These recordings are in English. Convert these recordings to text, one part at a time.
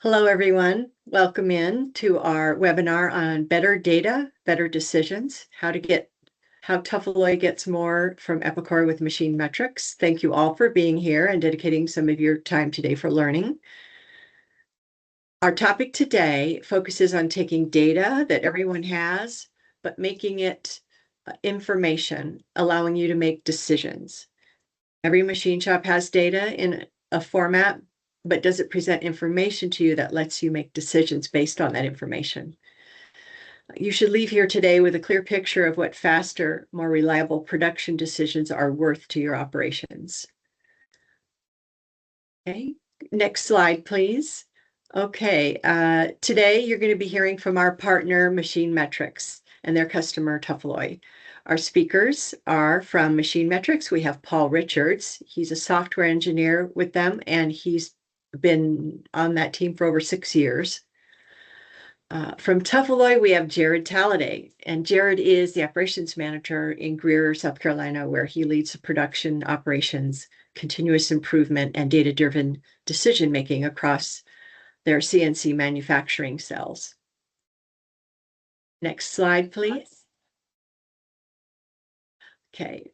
Hello, everyone. Welcome in to our webinar on better data, better decisions, how Tuffaloy gets more from Epicor with MachineMetrics. Thank you all for being here and dedicating some of your time today for learning. Our topic today focuses on taking data that everyone has, but making it information, allowing you to make decisions. Every machine shop has data in a format, but does it present information to you that lets you make decisions based on that information? You should leave here today with a clear picture of what faster, more reliable production decisions are worth to your operations. Okay, next slide, please. Okay, today you're going to be hearing from our partner, MachineMetrics, and their customer, Tuffaloy. Our speakers are from MachineMetrics. We have Paul Richards. He's a software engineer with them, and he's been on that team for over 6 years. From Tuffaloy, we have Jared Talladay, and Jared is the operations manager in Greer, South Carolina, where he leads the production operations, continuous improvement, and data-driven decision-making across their CNC manufacturing cells. Next slide, please. Okay.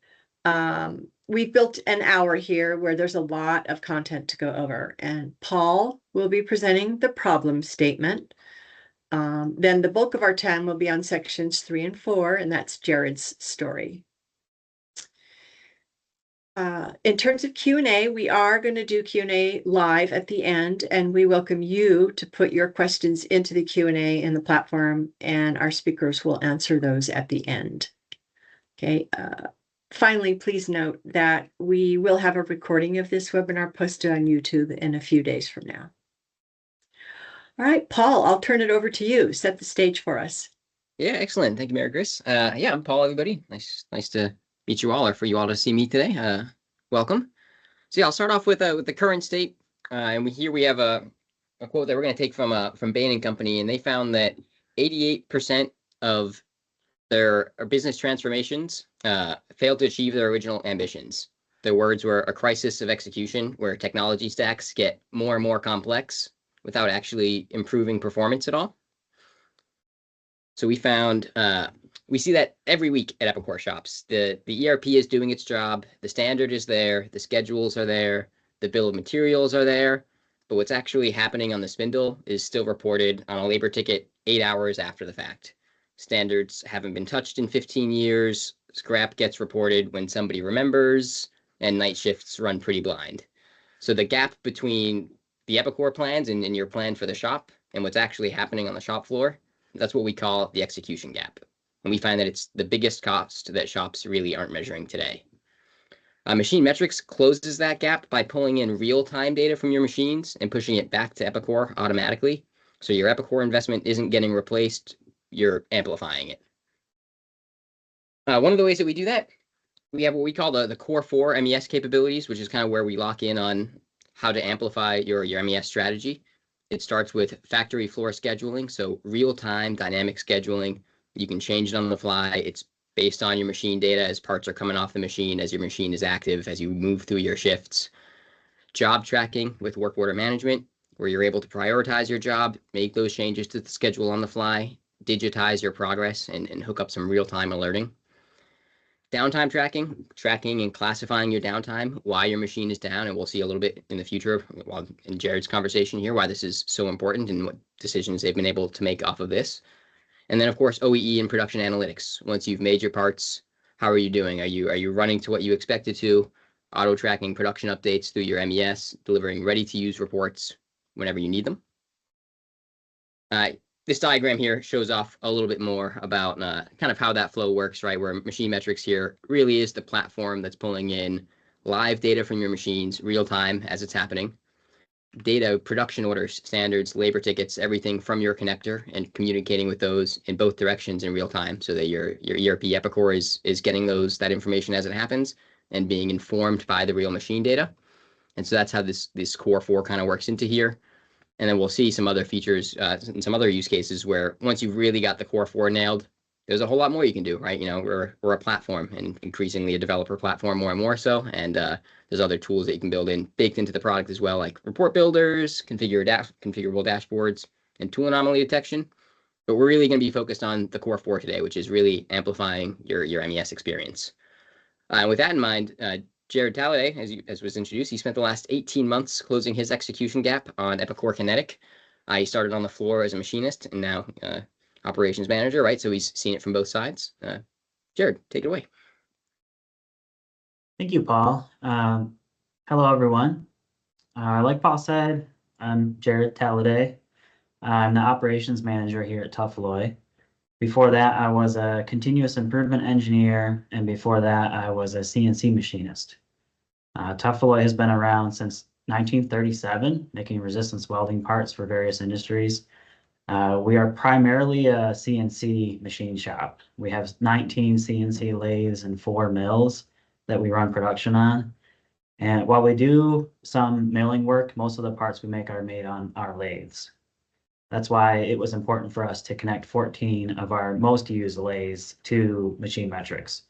We've built an hour here where there's a lot of content to go over, and Paul will be presenting the problem statement. Then the bulk of our time will be on sections 3 and 4, and that's Jared's story. In terms of Q&A, we are going to do Q&A live at the end, and we welcome you to put your questions into the Q&A in the platform, and our speakers will answer those at the end. Okay. Finally, please note that we will have a recording of this webinar posted on YouTube in a few days from now. All right, Paul, I'll turn it over to you. Set the stage for us. Yeah, excellent. Thank you, Mary Chris. Yeah, I'm Paul, everybody. Nice to meet you all, or for you all to see me today. Welcome. So yeah, I'll start off with the current state. And here we have a quote that we're going to take from Bain & Company, and they found that 88% of their business transformations failed to achieve their original ambitions. Their words were a crisis of execution, where technology stacks get more and more complex without actually improving performance at all. So we found, we see that every week at Epicor shops. The ERP is doing its job, the standard is there, the schedules are there, the bill of materials are there, but what's actually happening on the spindle is still reported on a labor ticket 8 hours after the fact. Standards haven't been touched in 15 years, scrap gets reported when somebody remembers, and night shifts run pretty blind. So the gap between the Epicor plans and your plan for the shop and what's actually happening on the shop floor, that's what we call the execution gap. And we find that it's the biggest cost that shops really aren't measuring today. MachineMetrics closes that gap by pulling in real-time data from your machines and pushing it back to Epicor automatically. So your Epicor investment isn't getting replaced, you're amplifying it. One of the ways that we do that, we have what we call the Core 4 MES capabilities, which is kind of where we lock in on how to amplify your MES strategy. It starts with factory floor scheduling, so real-time dynamic scheduling. You can change it on the fly. It's based on your machine data as parts are coming off the machine, as your machine is active, as you move through your shifts. Job tracking with work order management, where you're able to prioritize your job, make those changes to the schedule on the fly, digitize your progress, and hook up some real-time alerting. Downtime tracking and classifying your downtime, why your machine is down, and we'll see a little bit in the future in Jared's conversation here why this is so important and what decisions they've been able to make off of this. And then, of course, OEE and production analytics. Once you've made your parts, how are you doing? Are you running to what you expected to? Auto tracking production updates through your MES, delivering ready-to-use reports whenever you need them. This diagram here shows off a little bit more about kind of how that flow works, right? Where MachineMetrics here really is the platform that's pulling in live data from your machines real time as it's happening. Data, production orders, standards, labor tickets, everything from your connector, and communicating with those in both directions in real time, so that your ERP Epicor is getting that information as it happens and being informed by the real machine data. And so that's how this Core 4 kind of works into here. And then we'll see some other features and some other use cases where once you've really got the Core 4 nailed, there's a whole lot more you can do, right? We're a platform and increasingly a developer platform more and more so. And there's other tools that you can build in baked into the product as well, like report builders, configurable dashboards, and tool anomaly detection. But we're really going to be focused on the core four today, which is really amplifying your MES experience. And with that in mind, Jared Talladay, as was introduced, he spent the last 18 months closing his execution gap on Epicor Kinetic. He started on the floor as a machinist and now operations manager, right? So he's seen it from both sides. Jared, take it away. Thank you, Paul. Hello, everyone. Like Paul said, I'm Jared Talladay. I'm the operations manager here at Tuffaloy. Before that, I was a continuous improvement engineer, and before that, I was a CNC machinist. Tuffaloy has been around since 1937, making resistance welding parts for various industries. We are primarily a CNC machine shop. We have 19 CNC lathes and 4 mills that we run production on. And while we do some milling work, most of the parts we make are made on our lathes. That's why it was important for us to connect 14 of our most used lathes to MachineMetrics.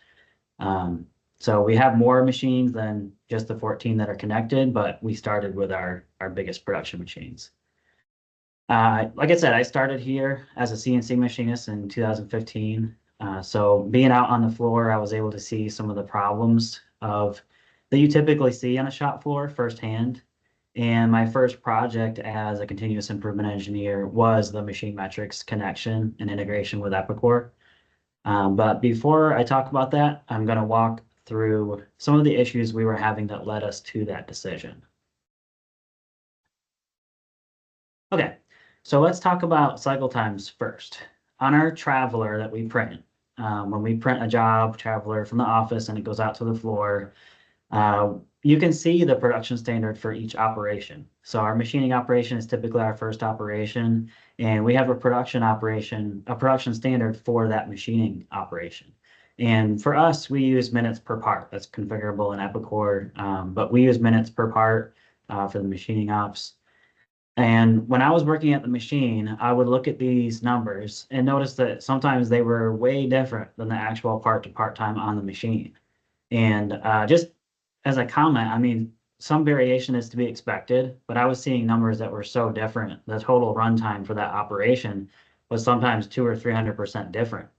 So we have more machines than just the 14 that are connected, but we started with our biggest production machines. Like I said, I started here as a CNC machinist in 2015. So being out on the floor, I was able to see some of the problems that you typically see on a shop floor firsthand. And my first project as a continuous improvement engineer was the MachineMetrics connection and integration with Epicor. But before I talk about that, I'm going to walk through some of the issues we were having that led us to that decision. Okay, so let's talk about cycle times first. On our traveler that we print, when we print a job traveler from the office and it goes out to the floor, you can see the production standard for each operation. So our machining operation is typically our first operation, and we have a production standard for that machining operation. And for us, we use minutes per part. That's configurable in Epicor, but we use minutes per part for the machining ops. And when I was working at the machine, I would look at these numbers and notice that sometimes they were way different than the actual part-to-part time on the machine. And just as a comment, I mean, some variation is to be expected, but I was seeing numbers that were so different. The total runtime for that operation was sometimes 200 or 300% different.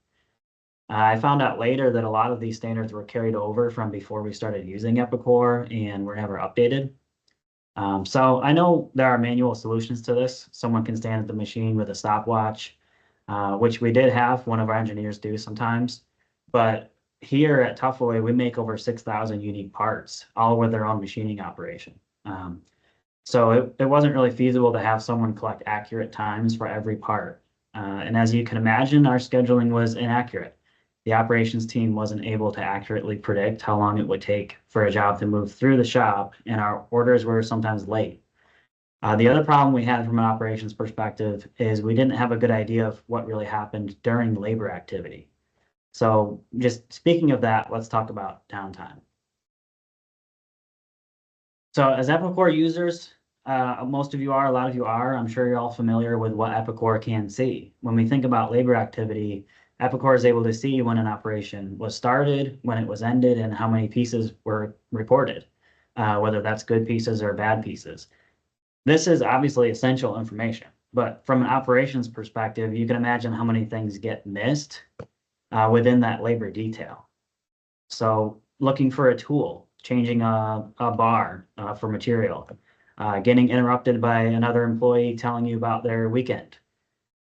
I found out later that a lot of these standards were carried over from before we started using Epicor and were never updated. So I know there are manual solutions to this. Someone can stand at the machine with a stopwatch, which we did have one of our engineers do sometimes. But here at Tuffaloy, we make over 6,000 unique parts, all with their own machining operation. So it wasn't really feasible to have someone collect accurate times for every part. And as you can imagine, our scheduling was inaccurate. The operations team wasn't able to accurately predict how long it would take for a job to move through the shop, and our orders were sometimes late. The other problem we had from an operations perspective is we didn't have a good idea of what really happened during labor activity. So just speaking of that, let's talk about downtime. So as Epicor users, most of you are, a lot of you are, I'm sure you're all familiar with what Epicor can see. When we think about labor activity, Epicor is able to see when an operation was started, when it was ended, and how many pieces were reported, whether that's good pieces or bad pieces. This is obviously essential information, but from an operations perspective, you can imagine how many things get missed within that labor detail. So looking for a tool, changing a bar for material, getting interrupted by another employee telling you about their weekend.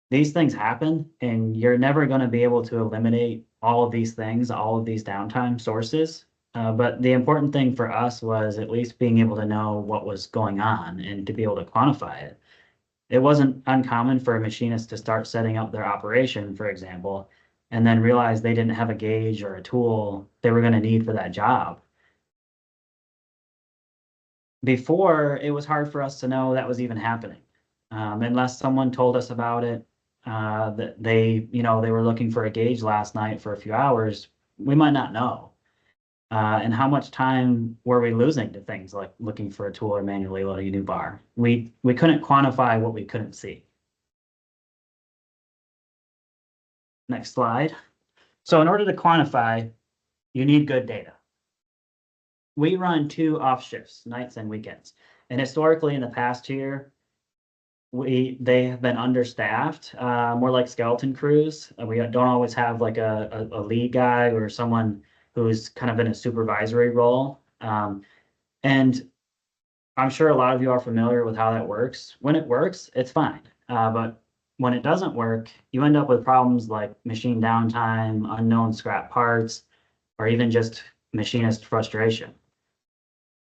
These things happen, and you're never going to be able to eliminate all of these things, all of these downtime sources. But the important thing for us was at least being able to know what was going on and to be able to quantify it. It wasn't uncommon for a machinist to start setting up their operation, for example, and then realize they didn't have a gauge or a tool they were going to need for that job. Before, it was hard for us to know that was even happening. Unless someone told us about it, that they were looking for a gauge last night for a few hours, we might not know. And how much time were we losing to things like looking for a tool or manually loading a new bar? We couldn't quantify what we couldn't see. Next slide. So in order to quantify, you need good data. We run 2 off shifts, nights and weekends. And historically in the past year, they have been understaffed, more like skeleton crews. We don't always have like a lead guy or someone who's kind of in a supervisory role. And I'm sure a lot of you are familiar with how that works. When it works, it's fine. But when it doesn't work, you end up with problems like machine downtime, unknown scrap parts, or even just machinist frustration.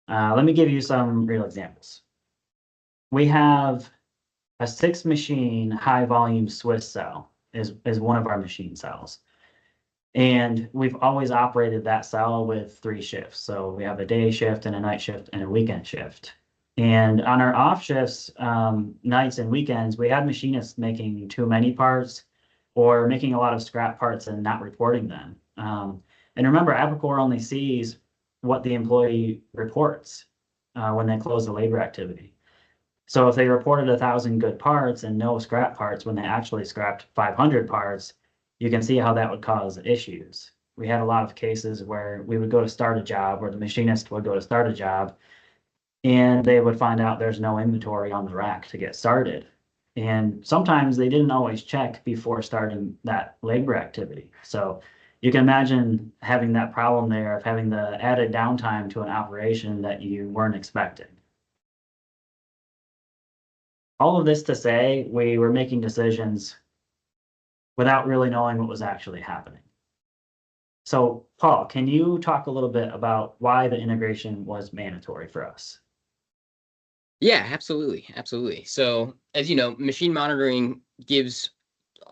Let me give you some real examples. We have a 6 machine high volume Swiss cell is one of our machine cells. And we've always operated that cell with 3 shifts. So we have a day shift and a night shift and a weekend shift. And on our off shifts, nights and weekends, we had machinists making too many parts or making a lot of scrap parts and not reporting them. And remember, Epicor only sees what the employee reports when they close the labor activity. So if they reported 1,000 good parts and no scrap parts when they actually scrapped 500 parts, you can see how that would cause issues. We had a lot of cases where we would go to start a job, or the machinist would go to start a job, and they would find out there's no inventory on the rack to get started. And sometimes they didn't always check before starting that labor activity. So you can imagine having that problem there of having the added downtime to an operation that you weren't expecting. All of this to say, we were making decisions without really knowing what was actually happening. So, Paul, can you talk a little bit about why the integration was mandatory for us? Yeah, absolutely. Absolutely. So as you know, machine monitoring gives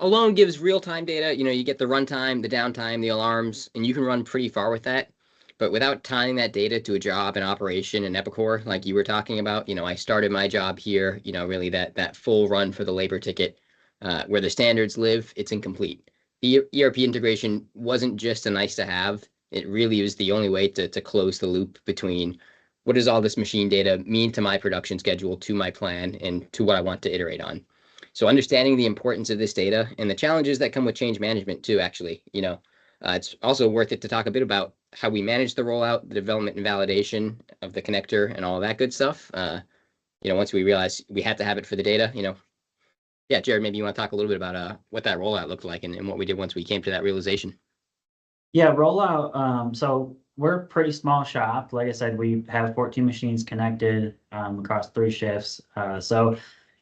real-time data. You get the runtime, the downtime, the alarms, and you can run pretty far with that. But without tying that data to a job and operation in Epicor, like you were talking about, I started my job here, really that full run for the labor ticket, where the standards live, it's incomplete. The ERP integration wasn't just a nice to have. It really was the only way to close the loop between what does all this machine data mean to my production schedule, to my plan, and to what I want to iterate on. So understanding the importance of this data and the challenges that come with change management too, actually, it's also worth it to talk a bit about how we manage the rollout, the development and validation of the connector and all of that good stuff. Once we realized we had to have it for the data, yeah, Jared, maybe you want to talk a little bit about what that rollout looked like and what we did once we came to that realization. Yeah, rollout. So we're a pretty small shop. Like I said, we have 14 machines connected across 3 shifts. So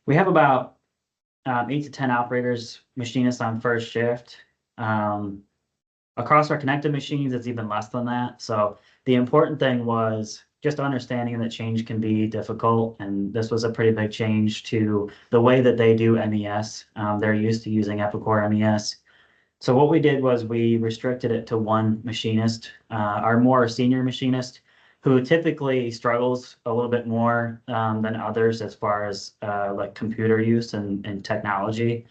we have about 8 to 10 operators, machinists on first shift. Across our connected machines, it's even less than that. So the important thing was just understanding that change can be difficult. And this was a pretty big change to the way that they do MES. They're used to using Epicor MES. So what we did was we restricted it to 1 machinist, our more senior machinist, who typically struggles a little bit more than others as far as like computer use and technology.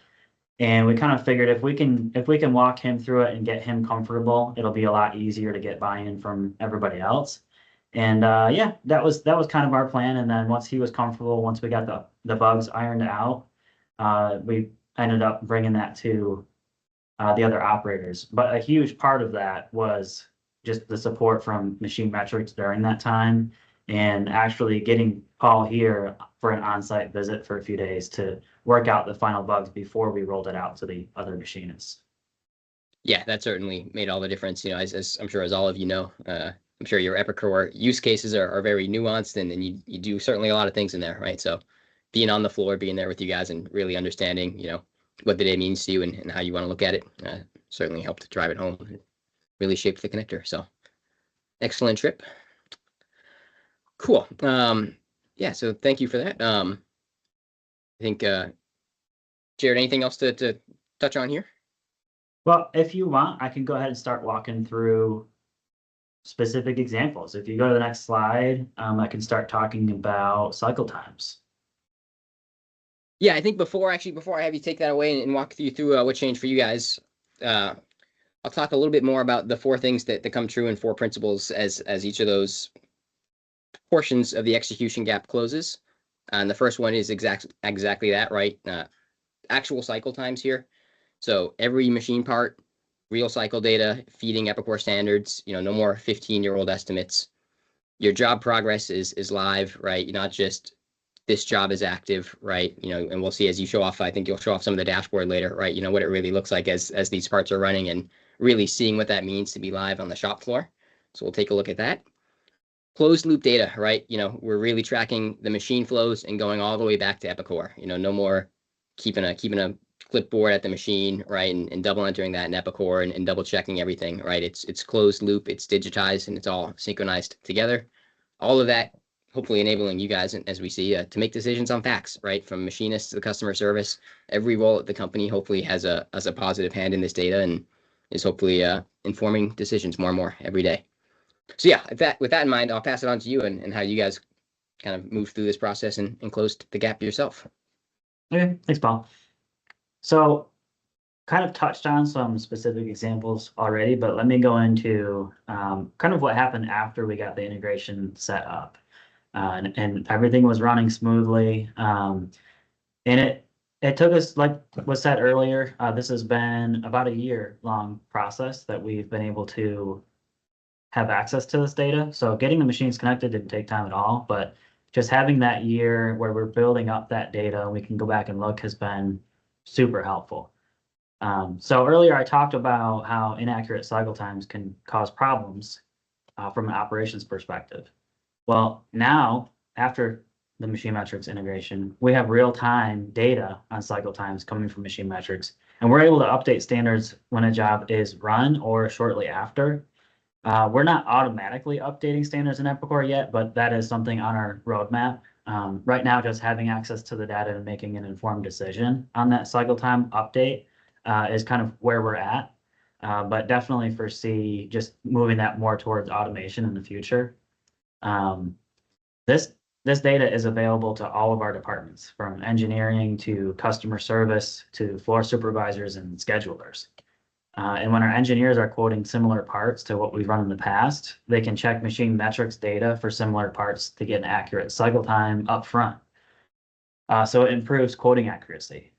And we kind of figured if we can walk him through it and get him comfortable, it'll be a lot easier to get buy-in from everybody else. And yeah, that was kind of our plan. And then once he was comfortable, once we got the bugs ironed out, we ended up bringing that to the other operators. But a huge part of that was just the support from MachineMetrics during that time, and actually getting Paul here for an on-site visit for a few days to work out the final bugs before we rolled it out to the other machinists. Yeah, that certainly made all the difference. As I'm sure as all of you know, I'm sure your Epicor use cases are very nuanced, and you do certainly a lot of things in there, right? So being on the floor, being there with you guys, and really understanding, what the day means to you and how you want to look at it, certainly helped drive it home and really shaped the connector. So excellent trip. Cool. Yeah, so thank you for that. I think, Jared, anything else to touch on here? Well, if you want, I can go ahead and start walking through specific examples. If you go to the next slide, I can start talking about cycle times. Yeah, I think before I have you take that away and walk you through what changed for you guys, I'll talk a little bit more about the 4 things that come true and 4 principles as each of those portions of the execution gap closes. And the first one is exactly that, right? Actual cycle times here. So every machine part real cycle data, feeding Epicor standards, no more 15-year-old estimates. Your job progress is live, right? Not just this job is active, right? And we'll see as you show off, I think you'll show off some of the dashboard later, right? What it really looks like as these parts are running and really seeing what that means to be live on the shop floor. So we'll take a look at that. Closed loop data, right? We're really tracking the machine flows and going all the way back to Epicor. No more keeping a clipboard at the machine, right? And double entering that in Epicor and double checking everything, right? It's closed loop, it's digitized, and it's all synchronized together. All of that hopefully enabling you guys, as we see, to make decisions on facts, right? From machinists to the customer service, every role at the company hopefully has a positive hand in this data and is hopefully informing decisions more and more every day. So yeah, with that in mind, I'll pass it on to you and how you guys kind of moved through this process and closed the gap yourself. Okay, thanks, Paul. So kind of touched on some specific examples already, but let me go into kind of what happened after we got the integration set up. And everything was running smoothly. And it took us, like was said earlier, this has been about a year-long process that we've been able to have access to this data. So getting the machines connected didn't take time at all, but just having that year where we're building up that data and we can go back and look has been super helpful. So earlier I talked about how inaccurate cycle times can cause problems from an operations perspective. Well, now after the MachineMetrics integration, we have real-time data on cycle times coming from MachineMetrics, and we're able to update standards when a job is run or shortly after. We're not automatically updating standards in Epicor yet, but that is something on our roadmap. Right now, just having access to the data and making an informed decision on that cycle time update is kind of where we're at. But definitely foresee just moving that more towards automation in the future. This data is available to all of our departments, from engineering to customer service to floor supervisors and schedulers. And when our engineers are quoting similar parts to what we've run in the past, they can check MachineMetrics data for similar parts to get an accurate cycle time up front. So it improves quoting accuracy.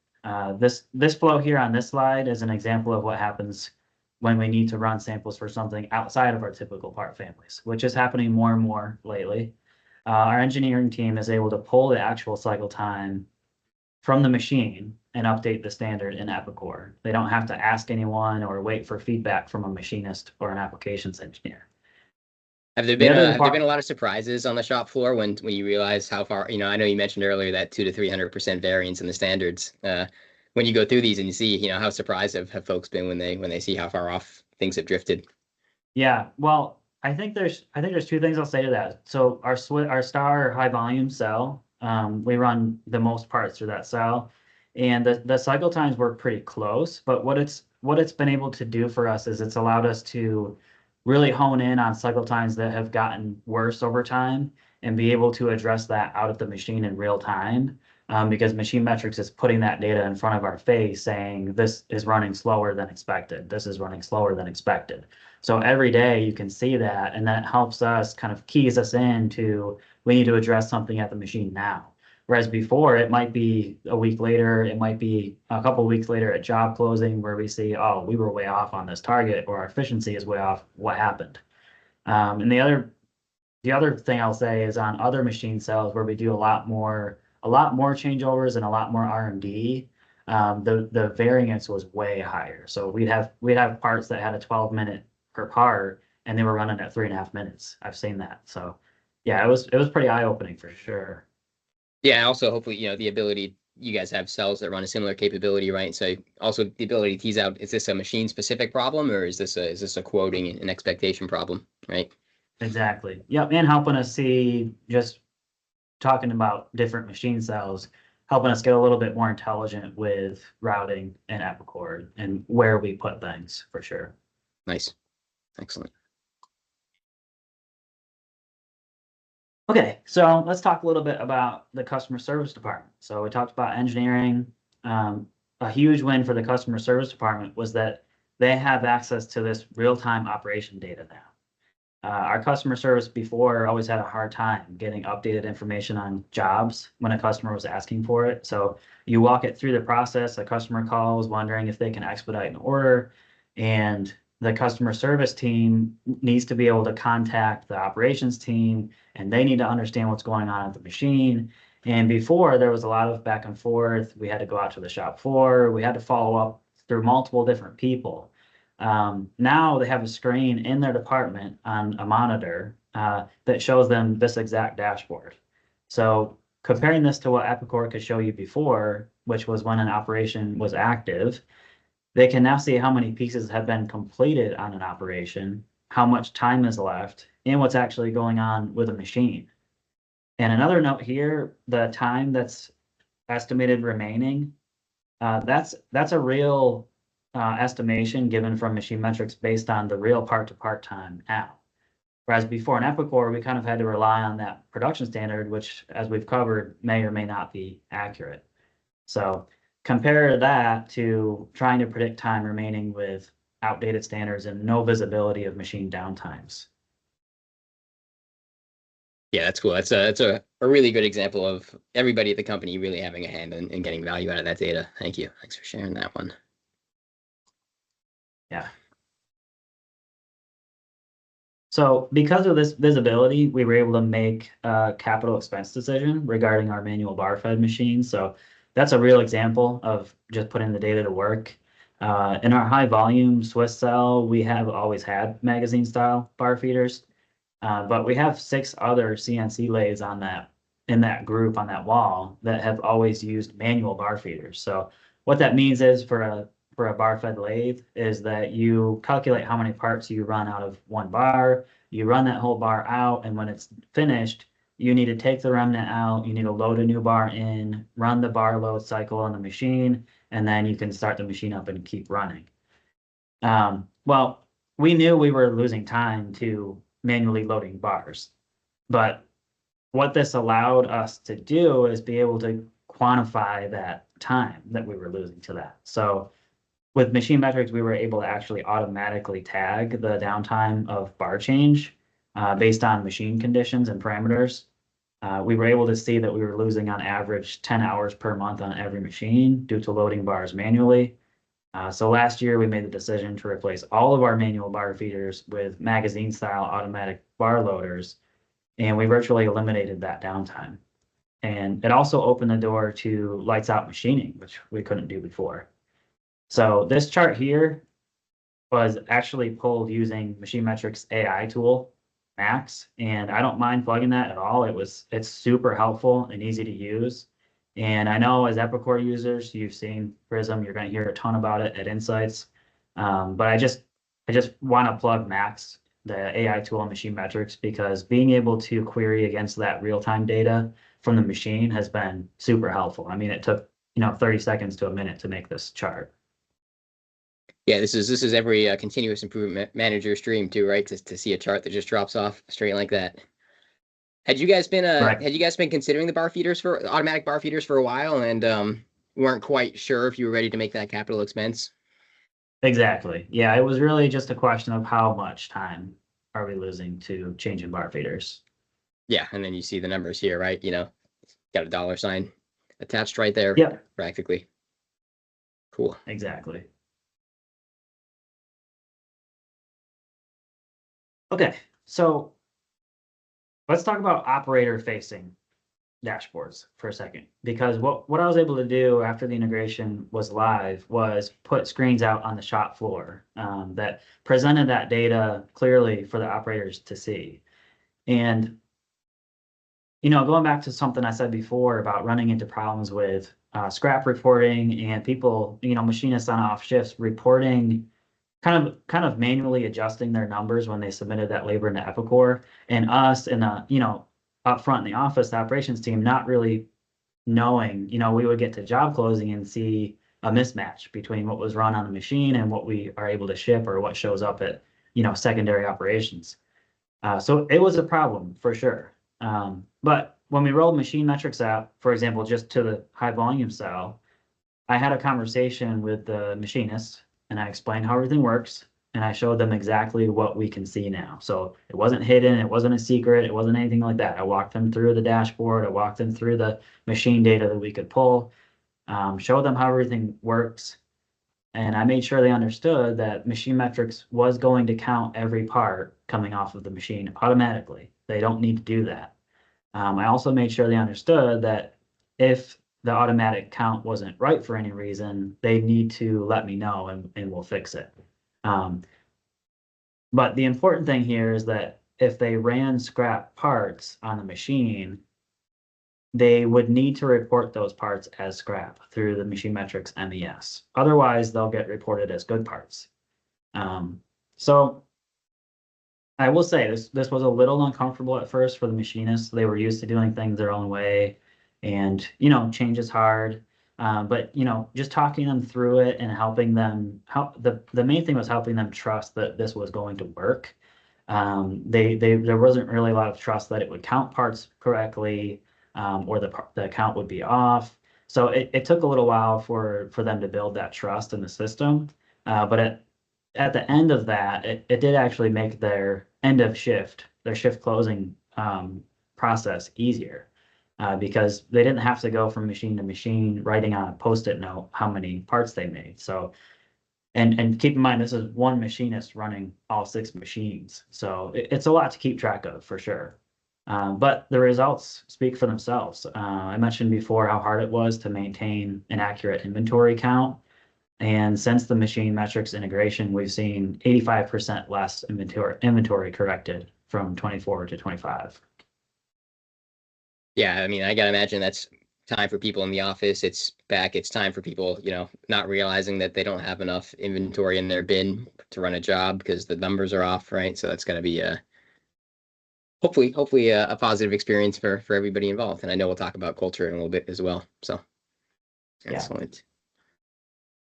This flow here on this slide is an example of what happens when we need to run samples for something outside of our typical part families, which is happening more and more lately. Our engineering team is able to pull the actual cycle time from the machine and update the standard in Epicor. They don't have to ask anyone or wait for feedback from a machinist or an applications engineer. Have there been a lot of surprises on the shop floor when you realize how far, I know you mentioned earlier that 200 to 300% variance in the standards. When you go through these and you see, how surprised have folks been when they see how far off things have drifted? Yeah, well, I think there's two things I'll say to that. So our star high volume cell, we run the most parts through that cell, and the cycle times were pretty close. But what it's been able to do for us is it's allowed us to really hone in on cycle times that have gotten worse over time and be able to address that out of the machine in real time. Because MachineMetrics is putting that data in front of our face saying, this is running slower than expected. This is running slower than expected. So every day you can see that, and that helps us kind of keys us into, we need to address something at the machine now. Whereas before, it might be a week later, it might be a couple of weeks later at job closing where we see, oh, we were way off on this target, or our efficiency is way off. What happened? And the other thing I'll say is on other machine cells where we do a lot more changeovers and a lot more R&D, the variance was way higher. So we'd have parts that had a 12-minute per part, and they were running at 3.5 minutes. I've seen that. So yeah, it was pretty eye-opening for sure. Yeah, also hopefully, the ability, you guys have cells that run a similar capability, right? So also the ability to tease out, is this a machine specific problem, or is this a quoting and expectation problem, right? Exactly. Yep, and helping us see, just talking about different machine cells, helping us get a little bit more intelligent with routing and Epicor and where we put things for sure. Nice. Excellent. Okay, so let's talk a little bit about the customer service department. So we talked about engineering. A huge win for the customer service department was that they have access to this real-time operation data now. Our customer service before always had a hard time getting updated information on jobs when a customer was asking for it. So you walk it through the process, a customer calls wondering if they can expedite an order. And the customer service team needs to be able to contact the operations team, and they need to understand what's going on at the machine. And before, there was a lot of back and forth. We had to go out to the shop floor. We had to follow up through multiple different people. Now they have a screen in their department on a monitor that shows them this exact dashboard. So comparing this to what Epicor could show you before, which was when an operation was active, they can now see how many pieces have been completed on an operation, how much time is left, and what's actually going on with a machine. And another note here, the time that's estimated remaining, that's a real estimation given from MachineMetrics based on the real part-to-part time now. Whereas before in Epicor, we kind of had to rely on that production standard, which, as we've covered, may or may not be accurate. So compare that to trying to predict time remaining with outdated standards and no visibility of machine downtimes. Yeah, that's cool. That's a really good example of everybody at the company really having a hand in getting value out of that data. Thank you. Thanks for sharing that one. Yeah. So because of this visibility, we were able to make a capital expense decision regarding our manual bar fed machines. So that's a real example of just putting the data to work. In our high volume Swiss cell, we have always had magazine style bar feeders, but we have 6 other CNC lathes on that, in that group on that wall, that have always used manual bar feeders. So what that means is for a bar fed lathe is that you calculate how many parts you run out of one bar, you run that whole bar out, and when it's finished, you need to take the remnant out, you need to load a new bar in, run the bar load cycle on the machine, and then you can start the machine up and keep running. Well, we knew we were losing time to manually loading bars, but what this allowed us to do is be able to quantify that time that we were losing to that. So with MachineMetrics, we were able to actually automatically tag the downtime of bar change based on machine conditions and parameters. We were able to see that we were losing on average 10 hours per month on every machine due to loading bars manually. So last year, we made the decision to replace all of our manual bar feeders with magazine-style automatic bar loaders, and we virtually eliminated that downtime. And it also opened the door to lights-out machining, which we couldn't do before. So this chart here was actually pulled using MachineMetrics AI tool, Max, and I don't mind plugging that at all. It's super helpful and easy to use. And I know as Epicor users, you've seen Prism, you're going to hear a ton about it at Insights. But I just want to plug Max, the AI tool on MachineMetrics, because being able to query against that real-time data from the machine has been super helpful. I mean, it took 30 seconds to a minute to make this chart. Yeah, this is every continuous improvement manager stream too, right? To see a chart that just drops off straight like that. Had you guys been Right. considering the automatic bar feeders for a while and weren't quite sure if you were ready to make that capital expense? Exactly. Yeah, it was really just a question of how much time are we losing to changing bar feeders. Yeah, and then you see the numbers here, right? Got a dollar sign attached right there. Yep. Practically. Cool. Exactly. Okay, so let's talk about operator-facing dashboards for a second, because what I was able to do after the integration was live was put screens out on the shop floor that presented that data clearly for the operators to see. And going back to something I said before about running into problems with scrap reporting and people, machinists on off shifts reporting, kind of manually adjusting their numbers when they submitted that labor into Epicor, and us in the, up front in the office, the operations team, not really knowing, we would get to job closing and see a mismatch between what was run on the machine and what we are able to ship or what shows up at, secondary operations. So it was a problem for sure. But when we rolled MachineMetrics out, for example, just to the high volume cell, I had a conversation with the machinist and I explained how everything works, and I showed them exactly what we can see now. So it wasn't hidden, it wasn't a secret, it wasn't anything like that. I walked them through the dashboard, I walked them through the machine data that we could pull, showed them how everything works. And I made sure they understood that MachineMetrics was going to count every part coming off of the machine automatically. They don't need to do that. I also made sure they understood that if the automatic count wasn't right for any reason, they need to let me know and we'll fix it. But the important thing here is that if they ran scrap parts on the machine, they would need to report those parts as scrap through the MachineMetrics MES. Otherwise, they'll get reported as good parts. So I will say this was a little uncomfortable at first for the machinists. They were used to doing things their own way, and change is hard. But just talking them through it and helping them the main thing was helping them trust that this was going to work. There wasn't really a lot of trust that it would count parts correctly, or the count would be off. So it took a little while for them to build that trust in the system. But at the end of that, it did actually make their shift closing process easier, because they didn't have to go from machine to machine writing on a Post-it note how many parts they made. So, and keep in mind, this is one machinist running all 6 machines. So it's a lot to keep track of for sure. But the results speak for themselves. I mentioned before how hard it was to maintain an accurate inventory count. And since the MachineMetrics integration, we've seen 85% less inventory corrected from 24 to 25. Yeah, I mean, I gotta imagine that's time for people in the office. It's time for people, not realizing that they don't have enough inventory in their bin to run a job because the numbers are off, right? So that's gonna be hopefully a positive experience for everybody involved. And I know we'll talk about culture in a little bit as well. So excellent. Yeah.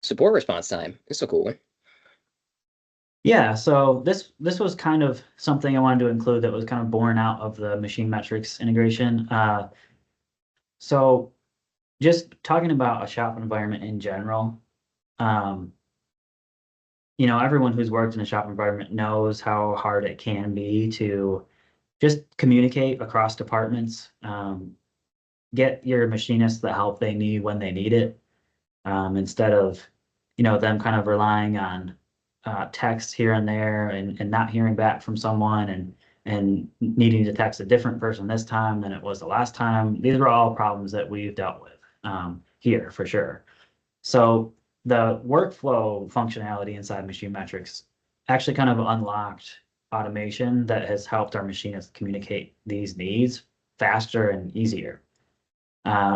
Support response time. This is a cool one. Yeah, so this was kind of something I wanted to include that was kind of born out of the MachineMetrics integration. So just talking about a shop environment in general, everyone who's worked in a shop environment knows how hard it can be to just communicate across departments, get your machinists the help they need when they need it, instead of them kind of relying on text here and there and not hearing back from someone and needing to text a different person this time than it was the last time. These are all problems that we've dealt with here for sure. So the workflow functionality inside MachineMetrics actually kind of unlocked automation that has helped our machinists communicate these needs faster and easier.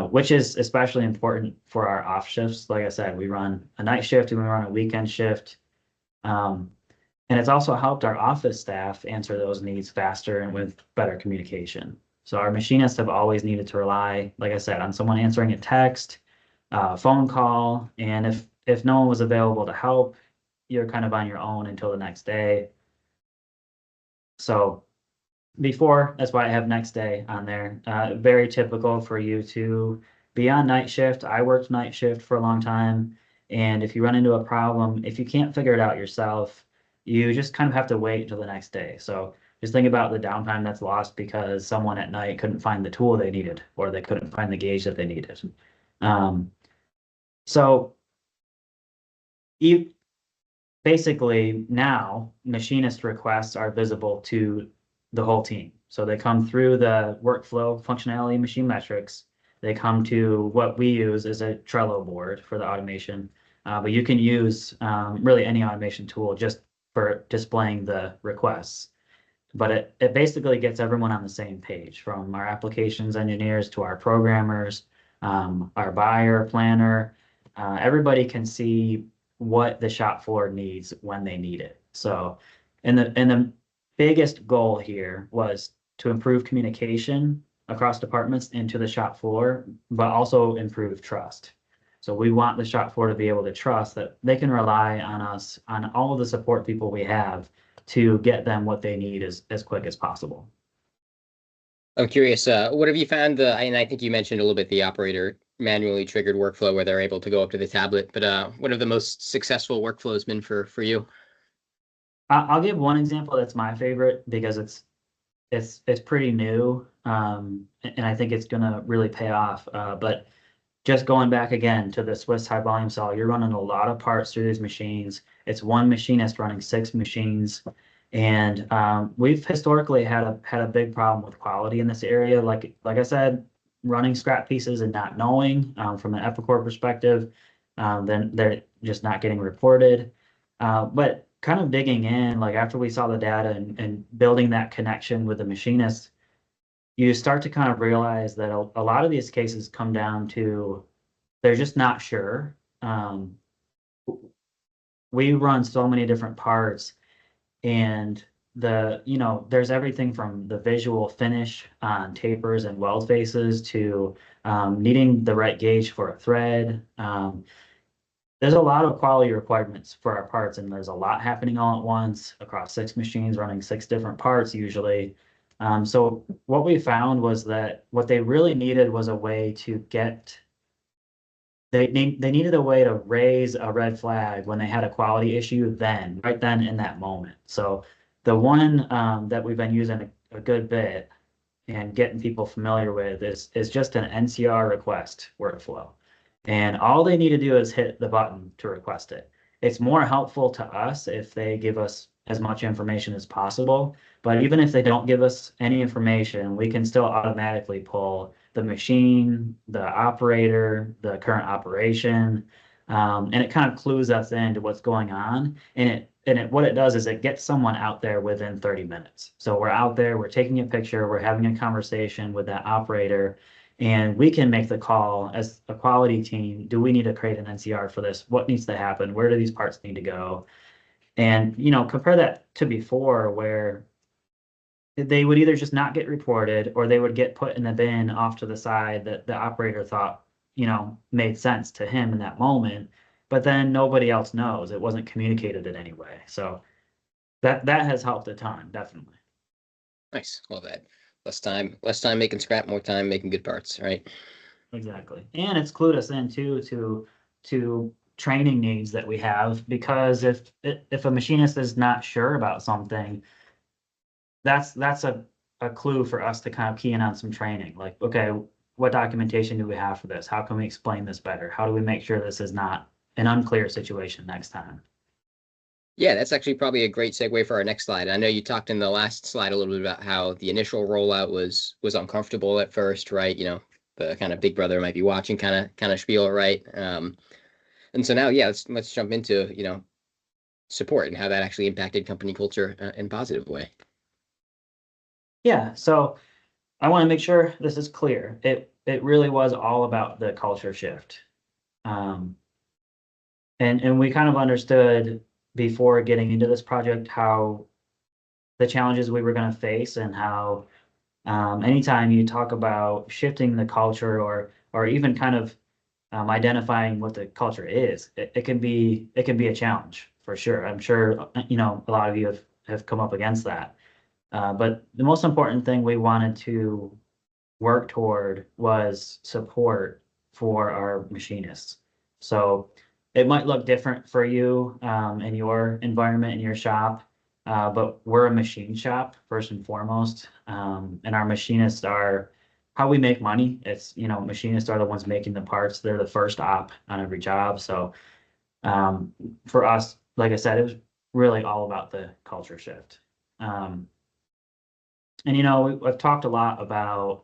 Which is especially important for our off shifts. Like I said, we run a night shift and we run a weekend shift. And it's also helped our office staff answer those needs faster and with better communication. So our machinists have always needed to rely, like I said, on someone answering a text, phone call, and if no one was available to help, you're kind of on your own until the next day. So that's why I have next day on there. Very typical for you to be on night shift. I worked night shift for a long time. And if you run into a problem, if you can't figure it out yourself, you just kind of have to wait until the next day. So just think about the downtime that's lost because someone at night couldn't find the tool they needed, or they couldn't find the gauge that they needed. So basically now machinist requests are visible to the whole team. So they come through the workflow functionality MachineMetrics. They come to what we use as a Trello board for the automation. But you can use really any automation tool just for displaying the requests. But it basically gets everyone on the same page, from our applications engineers to our programmers, our buyer, planner. Everybody can see what the shop floor needs when they need it. So, and the biggest goal here was to improve communication across departments into the shop floor, but also improve trust. So we want the shop floor to be able to trust that they can rely on us, on all of the support people we have, to get them what they need as quick as possible. I'm curious, what have you found, and I think you mentioned a little bit the operator manually triggered workflow where they're able to go up to the tablet, but what have the most successful workflows been for you? I'll give one example that's my favorite because it's pretty new, and I think it's gonna really pay off. But just going back again to the Swiss high volume cell, you're running a lot of parts through these machines. It's one machinist running 6 machines. And we've historically had a big problem with quality in this area. Like I said, running scrap pieces and not knowing from an Epicor perspective, then they're just not getting reported. But kind of digging in, like after we saw the data and building that connection with the machinist, you start to kind of realize that a lot of these cases come down to they're just not sure. We run so many different parts, and there's everything from the visual finish on tapers and weld faces to needing the right gauge for a thread. There's a lot of quality requirements for our parts, and there's a lot happening all at once across 6 machines running 6 different parts usually. So what we found was that what they really needed was a way to get, they needed a way to raise a red flag when they had a quality issue right then in that moment. So the one that we've been using a good bit and getting people familiar with is just an NCR request workflow. And all they need to do is hit the button to request it. It's more helpful to us if they give us as much information as possible. But even if they don't give us any information, we can still automatically pull the machine, the operator, the current operation, and it kind of clues us into what's going on. And what it does is it gets someone out there within 30 minutes. So we're out there, we're taking a picture, we're having a conversation with that operator, and we can make the call as a quality team. Do we need to create an NCR for this? What needs to happen? Where do these parts need to go? And, compare that to before, where they would either just not get reported or they would get put in the bin off to the side that the operator thought, made sense to him in that moment. But then nobody else knows. It wasn't communicated in any way. So that has helped a ton, definitely. Nice. Love that. Less time making scrap, more time making good parts, right? Exactly. And it's clued us in too to training needs that we have, because if a machinist is not sure about something, that's a clue for us to kind of key in on some training. Like, okay, what documentation do we have for this? How can we explain this better? How do we make sure this is not an unclear situation next time? Yeah, that's actually probably a great segue for our next slide. I know you talked in the last slide a little bit about how the initial rollout was uncomfortable at first, right? The kind of big brother might be watching kind of spiel, right? And so now, yeah, let's jump into support and how that actually impacted company culture in a positive way. Yeah, so I want to make sure this is clear. It really was all about the culture shift. And we kind of understood before getting into this project how the challenges we were going to face, and how anytime you talk about shifting the culture or even kind of identifying what the culture is, it can be a challenge for sure. I'm sure a lot of you have come up against that. But the most important thing we wanted to work toward was support for our machinists. So it might look different for you in your environment, in your shop, but we're a machine shop first and foremost. And our machinists are how we make money. It's, machinists are the ones making the parts. They're the first op on every job. So for us, like I said, it was really all about the culture shift. And I've talked a lot about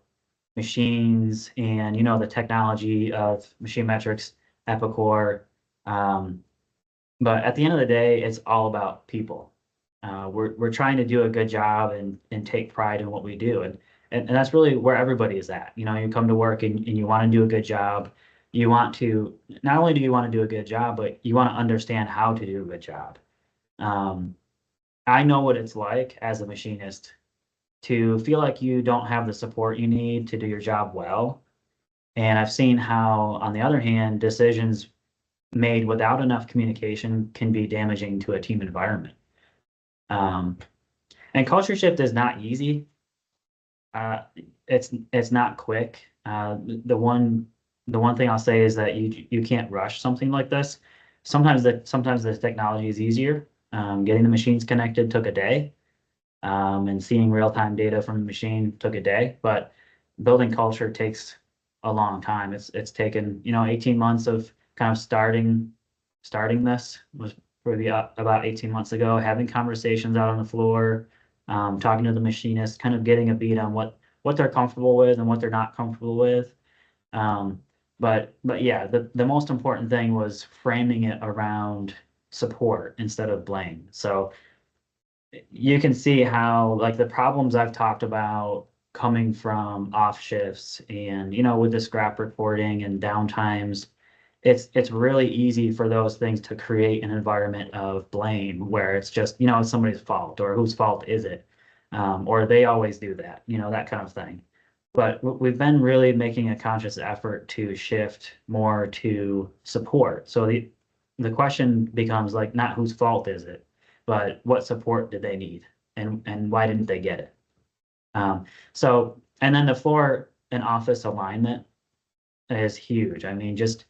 machines and the technology of MachineMetrics, Epicor, but at the end of the day, it's all about people. We're trying to do a good job and take pride in what we do, and that's really where everybody is at. You come to work and you want to do a good job. You want to not only do you want to do a good job, but you want to understand how to do a good job. I know what it's like as a machinist to feel like you don't have the support you need to do your job well. And I've seen how, on the other hand, decisions made without enough communication can be damaging to a team environment. And culture shift is not easy. It's not quick. The one thing I'll say is that you can't rush something like this. Sometimes the technology is easier. Getting the machines connected took a day. And seeing real-time data from the machine took a day, but building culture takes a long time. It's taken, 18 months of kind of starting this was probably about 18 months ago, having conversations out on the floor, talking to the machinist, kind of getting a beat on what they're comfortable with and what they're not comfortable with. But yeah, the most important thing was framing it around support instead of blame. So you can see how like the problems I've talked about coming from off shifts and with the scrap reporting and downtimes, it's really easy for those things to create an environment of blame where it's just it's somebody's fault, or whose fault is it, or they always do that, that kind of thing. But we've been really making a conscious effort to shift more to support. So the question becomes like not whose fault is it, but what support do they need, and why didn't they get it? So and then the floor and office alignment is huge. I mean, just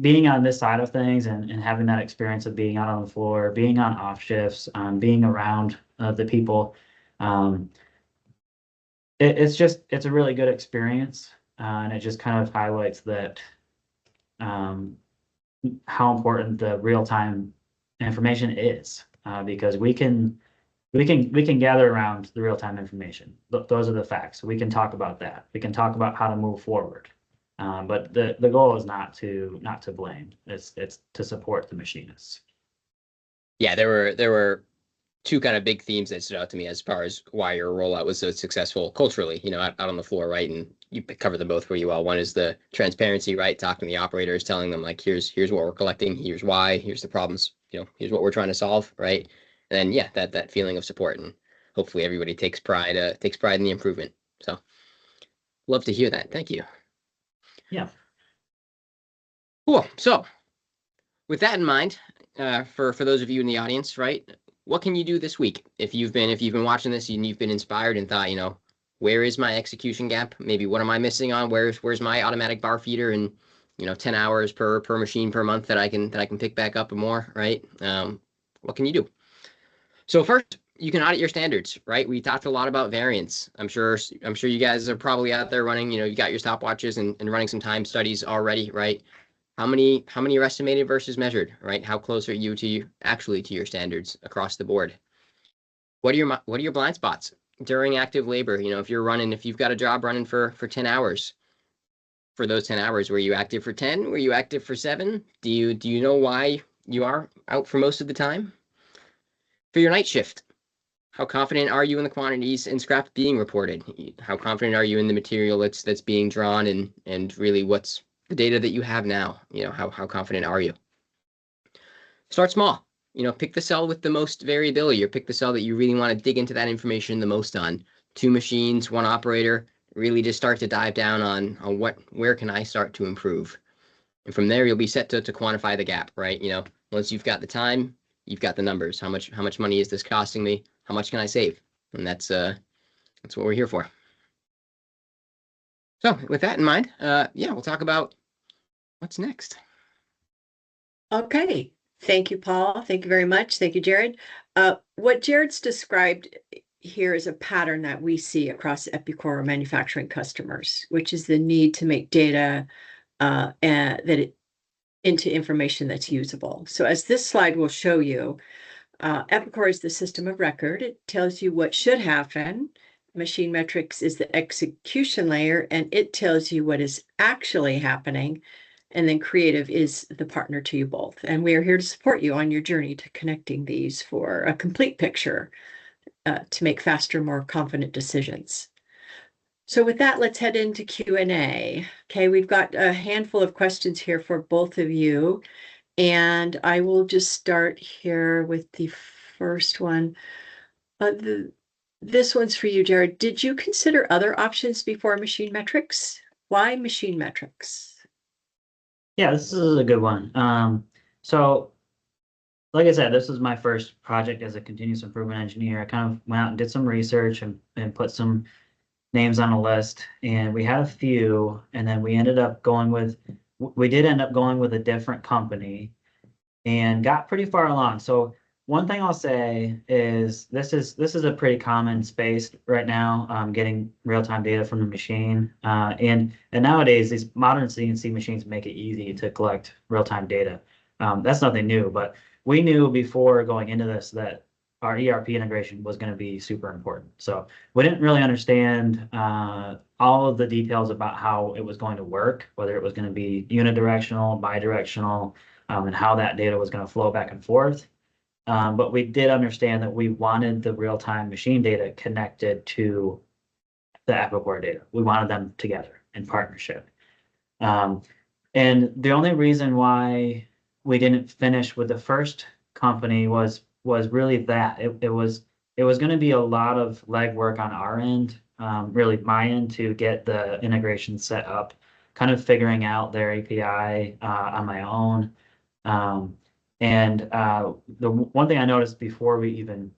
being on this side of things and having that experience of being out on the floor, being on off shifts, being around the people. It's a really good experience, and it just kind of highlights that how important the real-time information is, because we can gather around the real-time information. Those are the facts. We can talk about that. We can talk about how to move forward. But the goal is not to blame. It's to support the machinists. Yeah, there were two kind of big themes that stood out to me as far as why your rollout was so successful culturally, out on the floor, right? And you covered them both pretty well. One is the transparency, right? Talking to the operators, telling them like, here's what we're collecting, here's why, here's the problems, here's what we're trying to solve, right? And then yeah, that feeling of support, and hopefully everybody takes pride in the improvement. So love to hear that. Thank you. Yeah. Cool. So with that in mind, for those of you in the audience, right? What can you do this week? If you've been watching this and you've been inspired and thought, where is my execution gap? Maybe what am I missing on? Where's my automatic bar feeder and 10 hours per machine per month that I can pick back up and more, right? What can you do? So first, you can audit your standards, right? We talked a lot about variance. I'm sure you guys are probably out there running, you got your stopwatches and running some time studies already, right? How many are estimated versus measured, right? How close are you to your standards across the board? What are your blind spots during active labor? If you've got a job running for 10 hours, for those 10 hours, were you active for 10? Were you active for 7? Do you know why you are out for most of the time? For your night shift, how confident are you in the quantities and scrap being reported? How confident are you in the material that's being drawn, and really what's the data that you have now? How confident are you? Start small. Pick the cell with the most variability, or pick the cell that you really want to dig into that information the most on. 2 machines, 1 operator. Really just start to dive down on where can I start to improve, and from there you'll be set to quantify the gap, right? Once you've got the time, you've got the numbers. How much money is this costing me? How much can I save? And that's what we're here for. So with that in mind, we'll talk about what's next. Okay. Thank you, Paul. Thank you very much. Thank you, Jared. What Jared's described here is a pattern that we see across Epicor manufacturing customers, which is the need to make data into information that's usable. So as this slide will show you, Epicor is the system of record. It tells you what should happen. MachineMetrics is the execution layer, and it tells you what is actually happening. And then Creative is the partner to you both. And we are here to support you on your journey to connecting these for a complete picture to make faster, more confident decisions. So with that, let's head into Q&A. Okay, we've got a handful of questions here for both of you. And I will just start here with the first one. This one's for you, Jared. Did you consider other options before MachineMetrics? Why MachineMetrics? Yeah, this is a good one. So like I said, this was my first project as a continuous improvement engineer. I kind of went out and did some research and put some names on a list, and we had a few, and then we did end up going with a different company and got pretty far along. So one thing I'll say is this is a pretty common space right now, getting real-time data from the machine. And nowadays, these modern CNC machines make it easy to collect real-time data. That's nothing new, but we knew before going into this that our ERP integration was going to be super important. So we didn't really understand all of the details about how it was going to work, whether it was going to be unidirectional, bidirectional, and how that data was going to flow back and forth. But we did understand that we wanted the real-time machine data connected to the Epicor data. We wanted them together in partnership. And the only reason why we didn't finish with the first company was really that it was going to be a lot of legwork on our end, really my end, to get the integration set up, kind of figuring out their API on my own. And the one thing I noticed before we even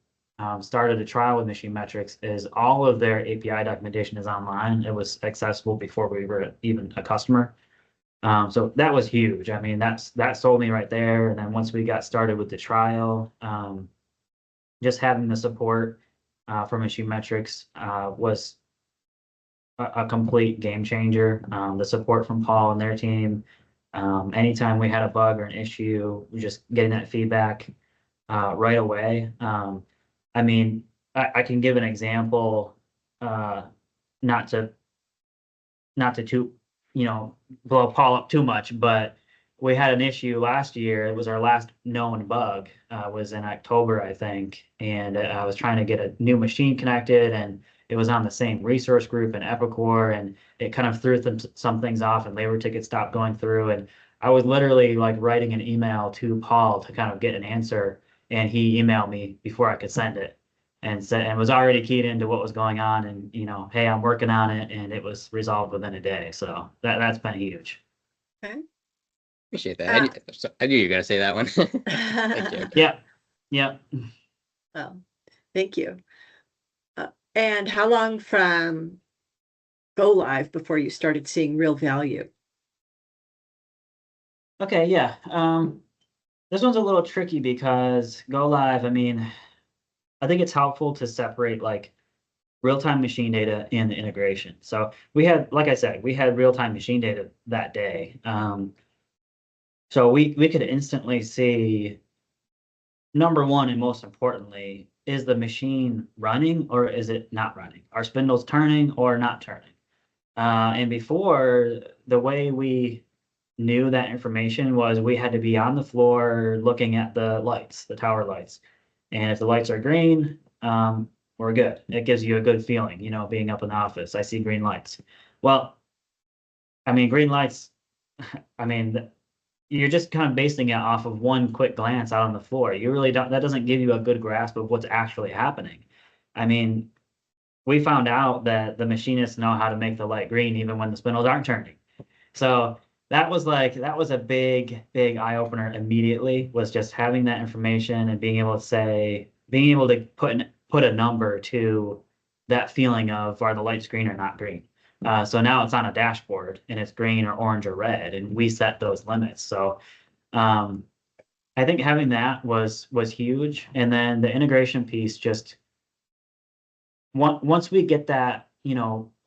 started a trial with MachineMetrics is all of their API documentation is online. It was accessible before we were even a customer. So that was huge. I mean, that sold me right there. And then once we got started with the trial, just having the support from MachineMetrics was a complete game changer. The support from Paul and their team, anytime we had a bug or an issue, just getting that feedback right away. I mean, I can give an example, not to blow Paul up too much, but we had an issue last year. It was our last known bug, was in October, I think. And I was trying to get a new machine connected, and it was on the same resource group in Epicor, and it kind of threw some things off, and labor tickets stopped going through. And I was literally like writing an email to Paul to kind of get an answer, and he emailed me before I could send it, and said, and was already keyed into what was going on, and hey, I'm working on it, and it was resolved within a day. So that's been huge. Okay. Appreciate that. I knew you were gonna say that one. Thank you. Yeah. Well, thank you. And how long from go live before you started seeing real value? Okay, yeah. This one's a little tricky because go live, I mean, I think it's helpful to separate like real-time machine data and the integration. So we had, like I said, we had real-time machine data that day. So we could instantly see, number one, and most importantly, is the machine running or is it not running? Are spindles turning or not turning? And before, the way we knew that information was we had to be on the floor looking at the lights, the tower lights. And if the lights are green, we're good. It gives you a good feeling, being up in the office. I see green lights. Well, I mean, green lights, I mean, you're just kind of basing it off of one quick glance out on the floor. You really don't, that doesn't give you a good grasp of what's actually happening. I mean, we found out that the machinists know how to make the light green even when the spindles aren't turning. So that was a big eye opener immediately, was just having that information and being able to put a number to that feeling of, are the lights green or not green? So now it's on a dashboard and it's green or orange or red, and we set those limits. So I think having that was huge. And then the integration piece, just once we get that,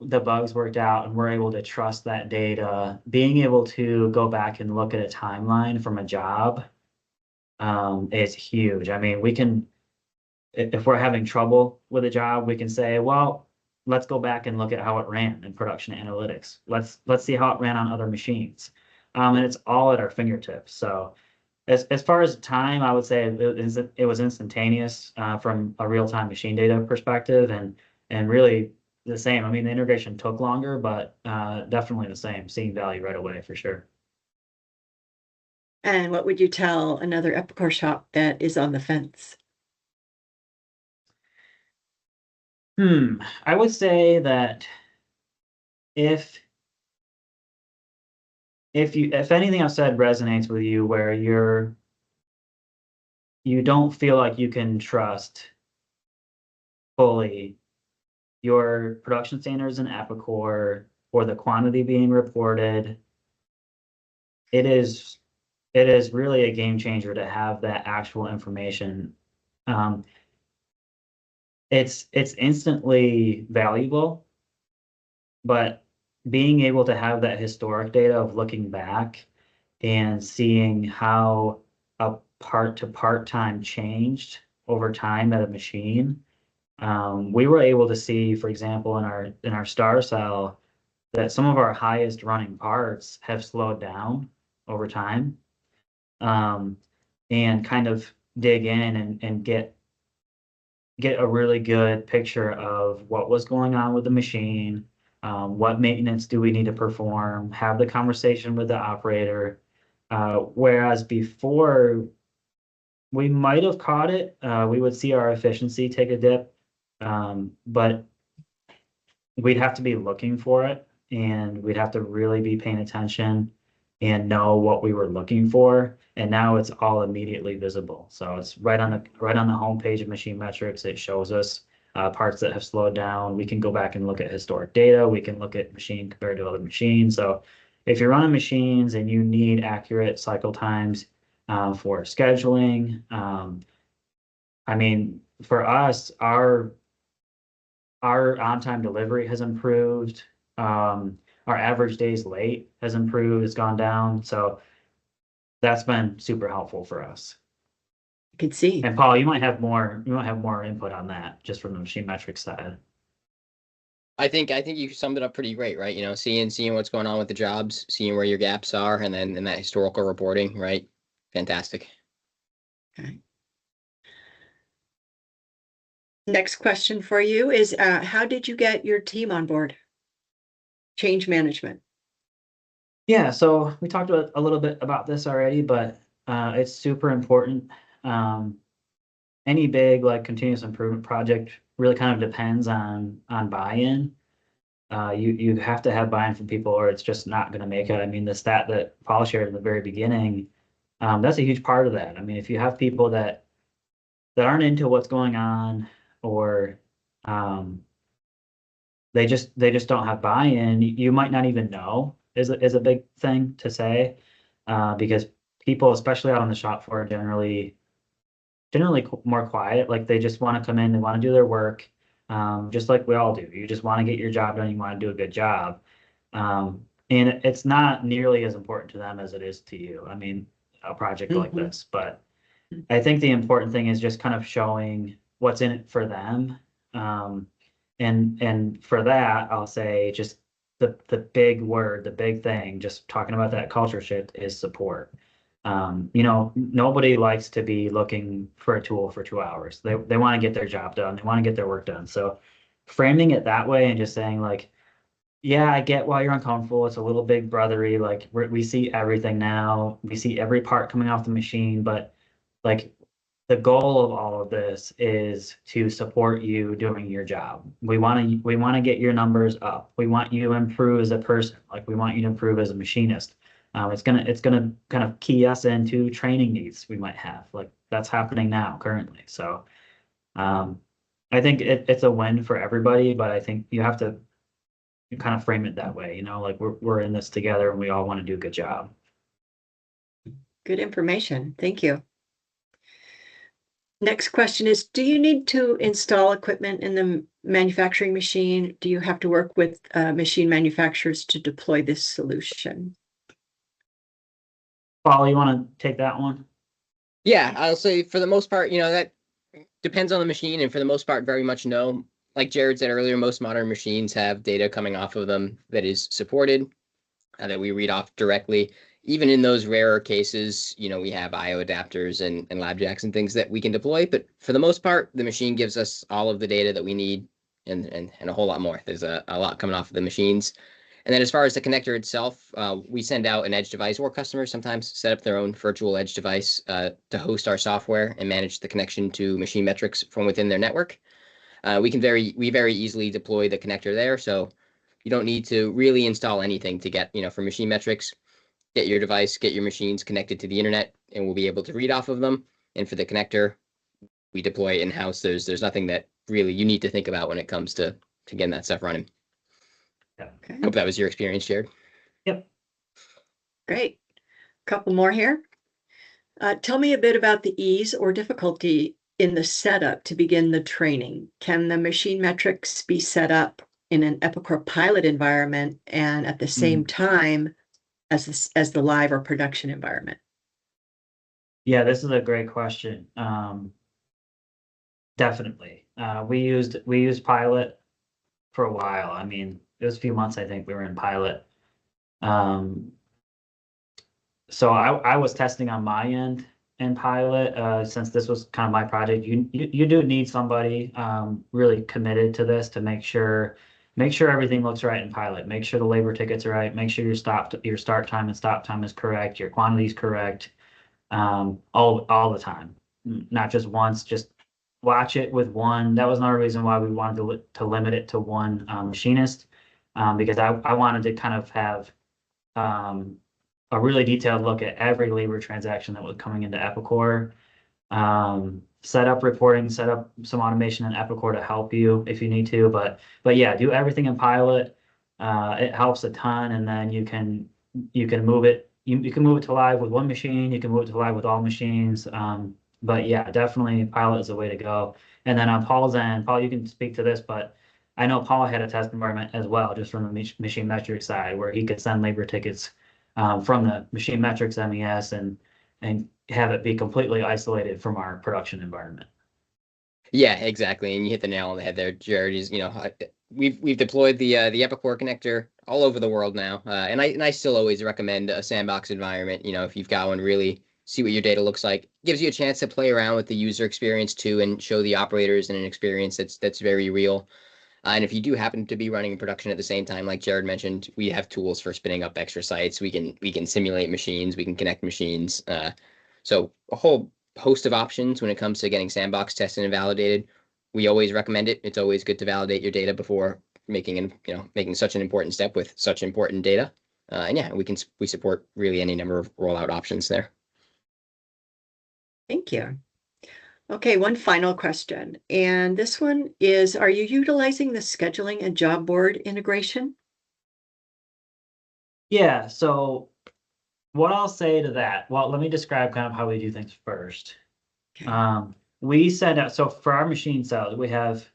the bugs worked out and we're able to trust that data, being able to go back and look at a timeline from a job is huge. I mean, we can, if we're having trouble with a job, we can say, well, let's go back and look at how it ran in production analytics. Let's see how it ran on other machines. And it's all at our fingertips. So as far as time, I would say it was instantaneous from a real-time machine data perspective, and really the same. I mean, the integration took longer, but definitely the same, seeing value right away for sure. And what would you tell another Epicor shop that is on the fence? I would say that if anything I've said resonates with you, where you don't feel like you can trust fully your production standards in Epicor or the quantity being reported, it is really a game changer to have that actual information It's instantly valuable, but being able to have that historic data of looking back and seeing how a part to part time changed over time at a machine. We were able to see, for example, in our star cell, that some of our highest running parts have slowed down over time, and kind of dig in and get a really good picture of what was going on with the machine, what maintenance do we need to perform, have the conversation with the operator. Whereas before, we might have caught it, we would see our efficiency take a dip, but we'd have to be looking for it, and we'd have to really be paying attention and know what we were looking for. And now it's all immediately visible. So it's right on the homepage of MachineMetrics. It shows us parts that have slowed down. We can go back and look at historic data. We can look at machine compared to other machines. So if you're running machines and you need accurate cycle times for scheduling, I mean, for us, our on-time delivery has improved. Our average days late has improved, has gone down. So that's been super helpful for us. You can see. And Paul, you might have more input on that just from the MachineMetrics side. I think you summed it up pretty great, right? Seeing what's going on with the jobs, seeing where your gaps are, and then in that historical reporting, right? Fantastic. Okay. Next question for you is, how did you get your team on board? Change management. Yeah, so we talked a little bit about this already, but it's super important. Any big like continuous improvement project really kind of depends on buy-in. You have to have buy-in from people, or it's just not going to make it. I mean, the stat that Paul shared in the very beginning, that's a huge part of that. I mean, if you have people that aren't into what's going on, or they just don't have buy-in, you might not even know is a big thing to say, because people, especially out on the shop floor, generally more quiet. Like they just want to come in, they want to do their work, just like we all do. You just want to get your job done, you want to do a good job, and it's not nearly as important to them as it is to you. I mean, a project like this, but I think the important thing is just kind of showing what's in it for them. And for that, I'll say just the big word, the big thing, just talking about that culture shift is support. Nobody likes to be looking for a tool for 2 hours. They want to get their job done. They want to get their work done. So framing it that way and just saying like, yeah, I get why you're uncomfortable. It's a little big brothery. Like we see everything now. We see every part coming off the machine, but like the goal of all of this is to support you doing your job. We want to get your numbers up. We want you to improve as a person. Like we want you to improve as a machinist. It's gonna kind of key us into training needs we might have. Like that's happening now currently. So I think it's a win for everybody, but I think you have to kind of frame it that way. Like we're in this together and we all want to do a good job. Good information. Thank you. Next question is, do you need to install equipment in the manufacturing machine? Do you have to work with machine manufacturers to deploy this solution? Paul, you want to take that one? Yeah, I'll say for the most part, that depends on the machine, and for the most part, very much no. Like Jared said earlier, most modern machines have data coming off of them that is supported, that we read off directly. Even in those rarer cases, we have IO adapters and lab jacks and things that we can deploy. But for the most part, the machine gives us all of the data that we need and a whole lot more. There's a lot coming off of the machines. And then as far as the connector itself, we send out an edge device, or customers sometimes set up their own virtual edge device to host our software and manage the connection to MachineMetrics from within their network. We very easily deploy the connector there. So you don't need to really install anything to get, for MachineMetrics. Get your device, get your machines connected to the internet, and we'll be able to read off of them. And for the connector, we deploy in-house. There's nothing that really you need to think about when it comes to getting that stuff running. Yeah. Okay. Hope that was your experience, Jared. Yep. Great. Couple more here. Tell me a bit about the ease or difficulty in the setup to begin the training? Can the MachineMetrics be set up in an Epicor pilot environment and at the same time as the live or production environment? Yeah, this is a great question. Definitely. We used pilot for a while. I mean, it was a few months, I think we were in pilot. So I was testing on my end in pilot, since this was kind of my project. You do need somebody really committed to this to make sure everything looks right in pilot. Make sure the labor tickets are right. Make sure your start time and stop time is correct. Your quantity is correct. All the time, not just once. Just watch it with one. That was another reason why we wanted to limit it to one machinist, because I wanted to kind of have a really detailed look at every labor transaction that was coming into Epicor. Set up reporting, set up some automation in Epicor to help you if you need to, but yeah, do everything in pilot. It helps a ton, and then you can move it. You can move it to live with one machine. You can move it to live with all machines. But yeah, definitely pilot is the way to go. And then on Paul's end, Paul, you can speak to this, but I know Paul had a test environment as well, just from the MachineMetrics side, where he could send labor tickets from the MachineMetrics MES and have it be completely isolated from our production environment. Yeah, exactly. And you hit the nail on the head there, Jared. Is, you know, we've deployed the Epicor connector all over the world now, and I still always recommend a sandbox environment. You know, if you've got one, really see what your data looks like. Gives you a chance to play around with the user experience too, and show the operators an experience that's very real. And if you do happen to be running in production at the same time, like Jared mentioned, we have tools for spinning up extra sites. We can simulate machines. We can connect machines. So a whole host of options when it comes to getting sandbox tested and validated. We always recommend it. It's always good to validate your data before making such an important step with such important data. And yeah, we support really any number of rollout options there. Thank you. Okay, one final question. And this one is, are you utilizing the scheduling and job board integration? Yeah, so what I'll say to that, well, let me describe kind of how we do things first. Okay. We send out, so for our machine cells, we have,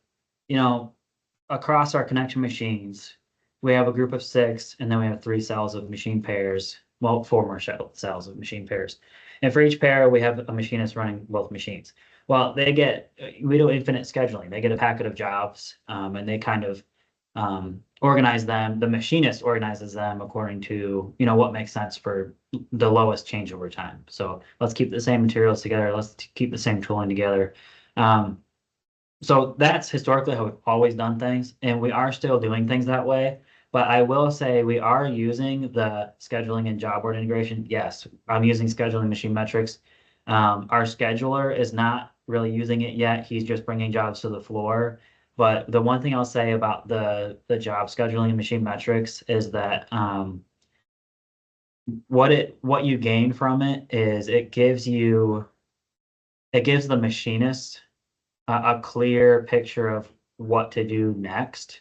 across our connection machines, we have a group of 6, and then we have 3 cells of machine pairs. Well, 4 more cells of machine pairs. And for each pair, we have a machinist running both machines. Well, we do infinite scheduling. They get a packet of jobs, and they kind of organize them. The machinist organizes them according to, what makes sense for the lowest changeover time. So let's keep the same materials together. Let's keep the same tooling together. So that's historically how we've always done things, and we are still doing things that way. But I will say we are using the scheduling and job board integration. Yes, I'm using scheduling MachineMetrics. Our scheduler is not really using it yet. He's just bringing jobs to the floor. But the one thing I'll say about the job scheduling in MachineMetrics is that what you gain from it is it gives the machinist a clear picture of what to do next.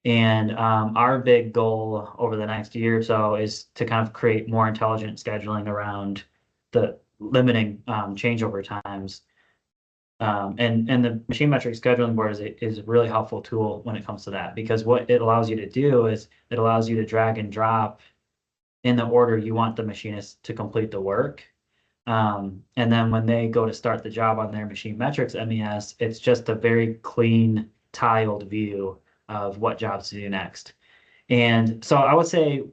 And our big goal over the next year or so is to kind of create more intelligent scheduling around the limiting changeover times. And the MachineMetrics scheduling board is a really helpful tool when it comes to that, because what it allows you to do is it allows you to drag and drop in the order you want the machinist to complete the work. And then when they go to start the job on their MachineMetrics MES, it's just a very clean, tiled view of what jobs to do next. And so I would say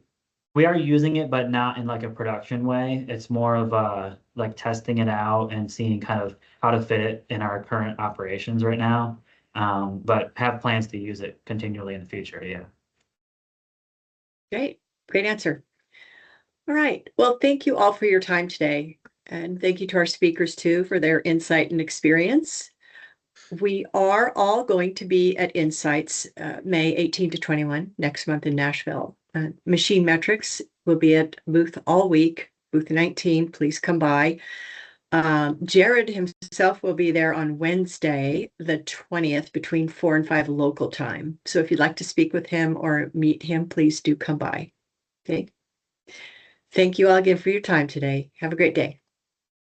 we are using it, but not in like a production way. It's more of like testing it out and seeing kind of how to fit it in our current operations right now. But have plans to use it continually in the future. Yeah. Great answer. All right. Well, thank you all for your time today. And thank you to our speakers too for their insight and experience. We are all going to be at Insights May 18 to 21 next month in Nashville. MachineMetrics will be at booth all week, booth 19. Please come by. Jared himself will be there on Wednesday, the 20th, between 4 and 5 local time. So if you'd like to speak with him or meet him, please do come by. Okay. Thank you all again for your time today. Have a great day.